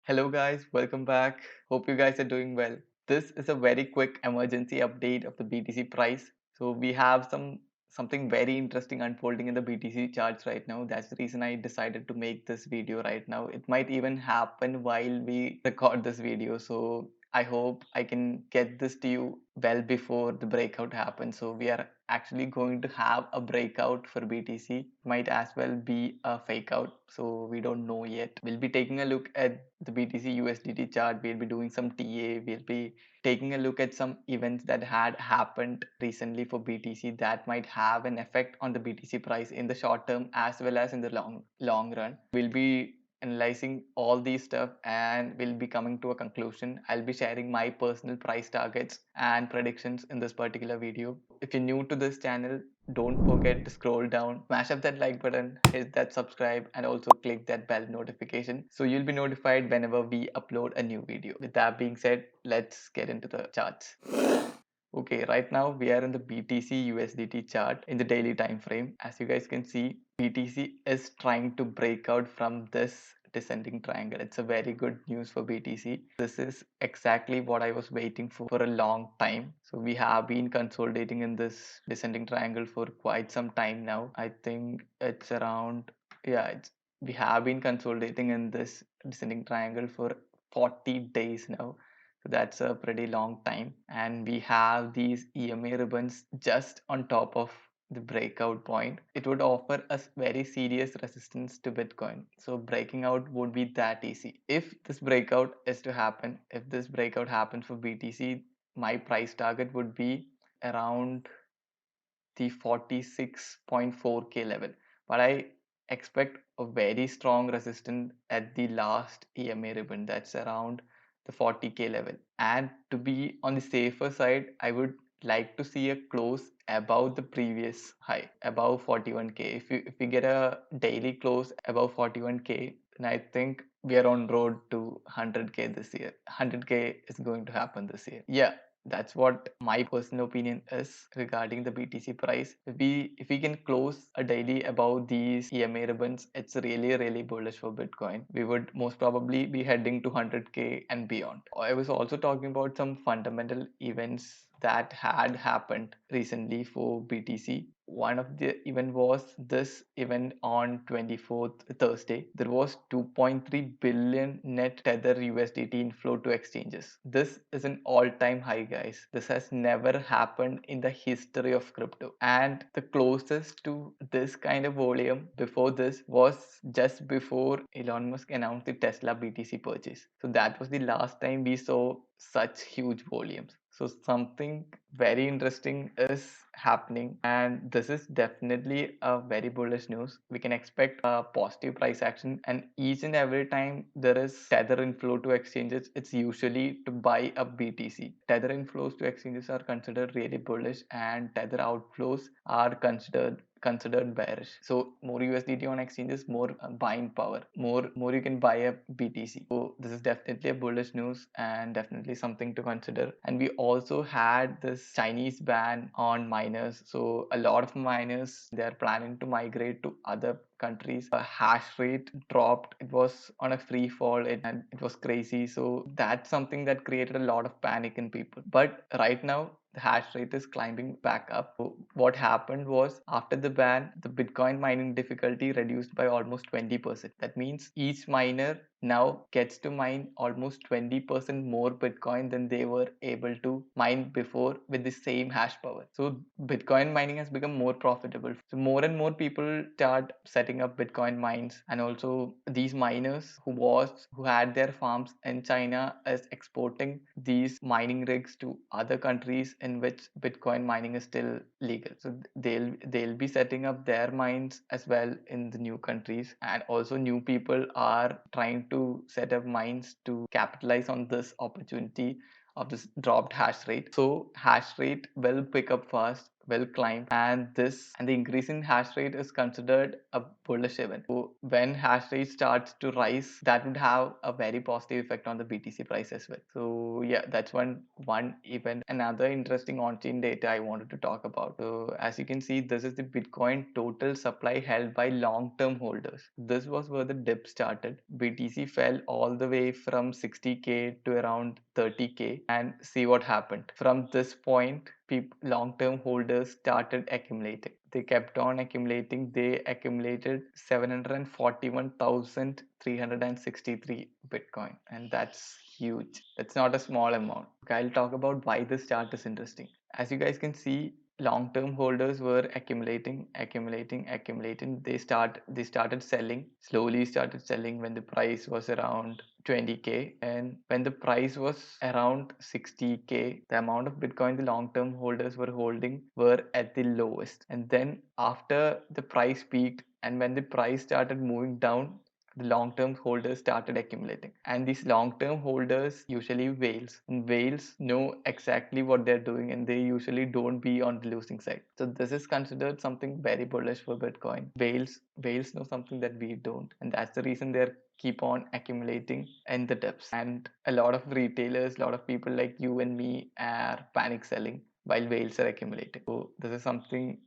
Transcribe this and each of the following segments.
Hello guys, welcome back. Hope you guys are doing well. This is a very quick emergency update of the BTC price. So we have something very interesting unfolding in the BTC charts right now. That's the reason I decided to make this video right now. It might even happen while we record this video. So I hope I can get this to you well before the breakout happens. So we are actually going to have a breakout for BTC. Might as well be a fake out. So we don't know yet. We'll be taking a look at the BTC USDT chart. We'll be doing some TA. We'll be taking a look at some events that had happened recently for BTC that might have an effect on the BTC price in the short term as well as in the long run. We'll be analyzing all these stuff and we'll be coming to a conclusion. I'll be sharing my personal price targets and predictions in this particular video. If you're new to this channel, don't forget to scroll down, smash up that like button, hit that subscribe, and also click that bell notification so you'll be notified whenever we upload a new video. With that being said, let's get into the charts. Okay, right now we are in the BTC USDT chart in the daily time frame. As you guys can see, BTC is trying to break out from this descending triangle. It's a very good news for BTC. This is exactly what I was waiting for a long time. So we have been consolidating in this descending triangle for quite some time now. I think it's around, yeah, we have been consolidating in this descending triangle for 40 days now. So that's a pretty long time. And we have these EMA ribbons just on top of the breakout point. It would offer us very serious resistance to Bitcoin. So breaking out would be that easy. If this breakout is to happen, if this breakout happens for BTC, my price target would be around the 46.4k level. But I expect a very strong resistance at the last EMA ribbon. That's around the 40k level. And to be on the safer side, I would like to see a close above the previous high, above 41k. If we get a daily close above 41k, then I think we are on road to 100k this year. 100k is going to happen this year. Yeah, that's what my personal opinion is regarding the BTC price. If we can close a daily above these EMA ribbons, it's really bullish for Bitcoin. We would most probably be heading to 100k and beyond. I was also talking about some fundamental events that had happened recently for BTC. One of the event was this event on 24th Thursday. There was 2.3 billion net Tether USDT inflow to exchanges. This is an all-time high, guys. This has never happened in the history of crypto. And the closest to this kind of volume before this was just before Elon Musk announced the Tesla BTC purchase. So that was the last time we saw such huge volumes. So something very interesting is happening, and this is definitely a very bullish news. We can expect a positive price action, and each and every time there is tether inflow to exchanges, it's usually to buy a BTC. Tether inflows to exchanges are considered really bullish, and tether outflows are considered bearish. So more USDT on exchanges, more buying power, more you can buy a BTC. So this is definitely a bullish news and definitely something to consider. And we also had this Chinese ban on miners. So a lot of miners, they are planning to migrate to other countries. A hash rate dropped. It was on a free fall and it was crazy. So that's something that created a lot of panic in people. But right now the hash rate is climbing back up. So what happened was after the ban, the Bitcoin mining difficulty reduced by almost 20%. That means each miner now gets to mine almost 20% more Bitcoin than they were able to mine before with the same hash power. So Bitcoin mining has become more profitable. So more and more people start setting up Bitcoin mines, and also these miners who had their farms in China is exporting these mining rigs to other countries in which Bitcoin mining is still legal. So they'll be setting up their mines as well in the new countries, and also new people are trying to set up mines to capitalize on this opportunity of this dropped hash rate. So hash rate will pick up fast will climb, and the increase in hash rate is considered a bullish event. So when hash rate starts to rise, that would have a very positive effect on the BTC price as well. So yeah, that's one event. Another interesting on-chain data I wanted to talk about. So as you can see, this is the Bitcoin total supply held by long-term holders. This was where the dip started. BTC fell all the way from 60k to around 30k, and see what happened. From this point, long-term holders started accumulating. They kept on accumulating. They accumulated 741,363 Bitcoin, and that's huge. That's not a small amount. Okay, I'll talk about why this chart is interesting. As you guys can see, long-term holders were accumulating. They started selling, slowly started selling when the price was around 20k, and when the price was around 60k, the amount of Bitcoin the long-term holders were holding were at the lowest. And then after the price peaked and when the price started moving down, the long-term holders started accumulating. And these long-term holders usually whales, and whales know exactly what they're doing, and they usually don't be on the losing side. So this is considered something very bullish for Bitcoin. Whales know something that we don't, and that's the reason they're keep on accumulating in the depths. And a lot of retailers, a lot of people like you and me are panic selling while whales are accumulating. So this is something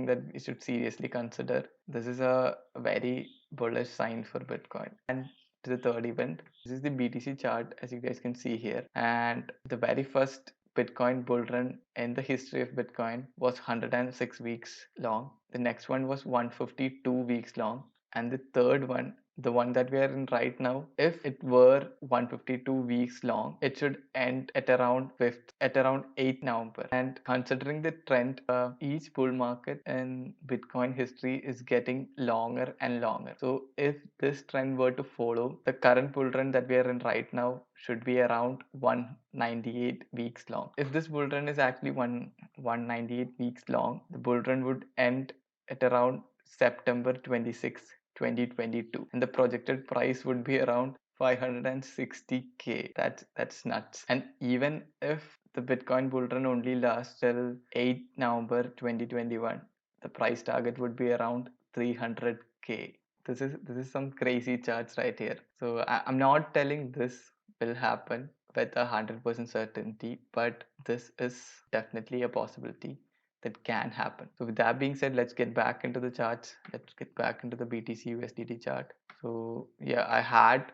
that we should seriously consider. This is a very bullish sign for Bitcoin. And to the third event, this is the BTC chart, as you guys can see here. And the very first Bitcoin bull run in the history of Bitcoin was 106 weeks long. The next one was 152 weeks long. And the third one, the one that we are in right now, if it were 152 weeks long, it should end at around 8 November. And considering the trend, each bull market in Bitcoin history is getting longer and longer. So if this trend were to follow, the current bull run that we are in right now should be around 198 weeks long. If this bull run is actually 198 weeks long, the bull run would end at around September 26, 2022, and the projected price would be around 560k. That's nuts. And even if the Bitcoin bull run only lasts till 8 November 2021, the price target would be around 300k. This is some crazy charts right here. So I'm not telling this will happen with 100% certainty, but this is definitely a possibility that can happen. So with that being said, let's get back into the charts. Let's get back into the BTC USDT chart. So yeah, I had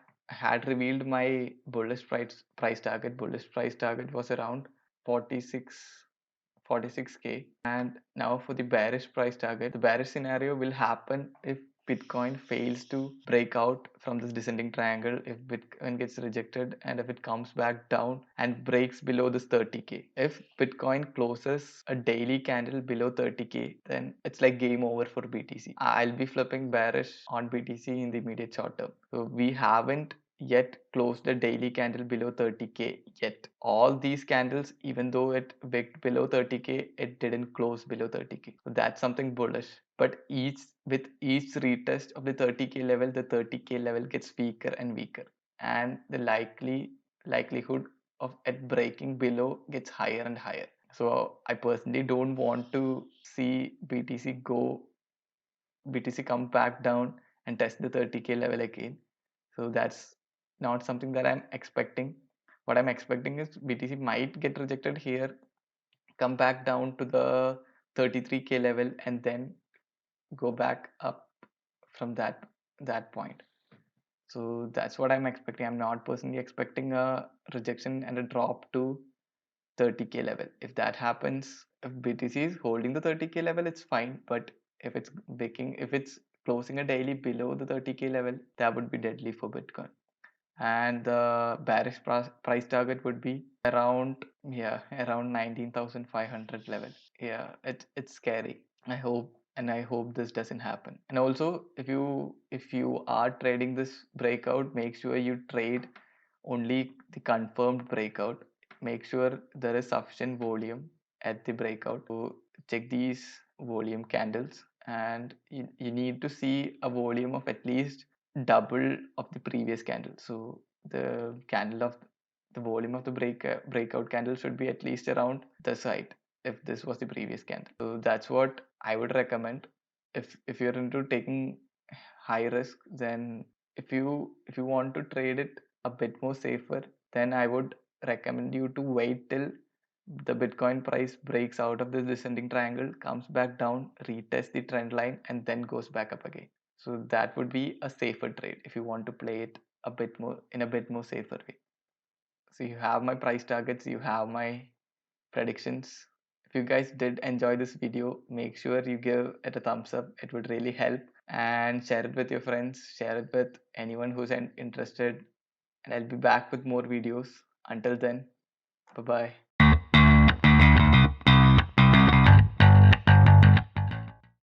revealed my bullish price target. Bullish price target was around 46k. And now for the bearish price target, the bearish scenario will happen if Bitcoin fails to break out from this descending triangle, if Bitcoin gets rejected, and if it comes back down and breaks below this 30k. If Bitcoin closes a daily candle below 30k, then it's like game over for BTC. I'll be flipping bearish on BTC in the immediate short term. So we haven't yet closed the daily candle below 30k yet. All these candles, even though it wicked below 30k, it didn't close below 30k. So that's something bullish. But with each retest of the 30k level, the 30k level gets weaker and weaker, and the likelihood of it breaking below gets higher and higher. So I personally don't want to see BTC come back down and test the 30k level again. So that's not something that I'm expecting. What I'm expecting is BTC might get rejected here, come back down to the 33k level, and then go back up from that point. So that's what I'm expecting. I'm not personally expecting a rejection and a drop to 30k level. If that happens, if BTC is holding the 30k level, it's fine. But if it's closing a daily below the 30k level, that would be deadly for Bitcoin. And the bearish price target would be around 19,500 level. Yeah, it's scary. I hope this doesn't happen. And also, if you are trading this breakout, make sure you trade only the confirmed breakout. Make sure there is sufficient volume at the breakout. So check these volume candles, and you need to see a volume of at least double of the previous candle. So the volume of the breakout candle should be at least around this height. if this was the previous candle. So that's what I would recommend. If you're into taking high risk, then if you want to trade it a bit more safer, then I would recommend you to wait till the Bitcoin price breaks out of this descending triangle, comes back down, retests the trend line, and then goes back up again. So that would be a safer trade if you want to play it a bit more in a bit more safer way. So you have my price targets, you have my predictions. If you guys did enjoy this video, make sure you give it a thumbs up. It would really help. And share it with your friends, share it with anyone who's interested. And I'll be back with more videos. Until then, bye bye.